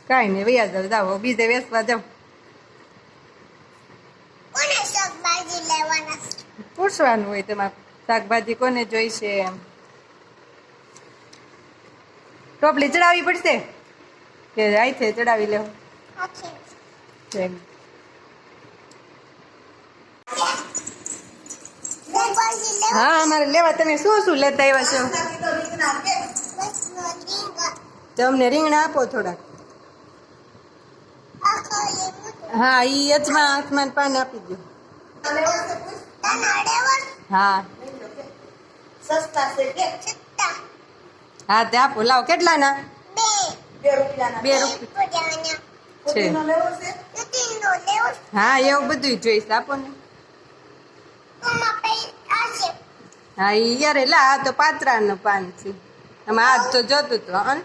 કાંઈ નહીં વૈયા જાવ જાઓ બીજે વેસવા જાવ કોને શાકભાજી લેવાના છે? પૂછવાનું હોય તમારે શાકભાજી કોને જોઈશે એમ ટોપલી ચડાવવી પડશે કે આઈથે ચડાવી લેવું હાથે. શાકભાજી લેવા હા અમારે લેવા તમે શું શું લેતા આવ્યા છો બસ રીંગણ. તમને રીંગણા આપો થોડાક આખો લીંબુ. હા ઈ અજમા આસમાન પાન આપી દો તને લેવા હા સસ્તા છે કે છત્તા હા તે આપો લાવો કેટલાના બે 2 રૂપિયાના 2 રૂપિયા પોજાના છે પુદીનો લેવો છે તીનો લેવો હા એવું બધું જોઈશ આપો ને મમ્મા પે આશે હા ઈ યાર લા આ તો પાત્રાનું પાન છે આમાં આ તો જોતું હતું હં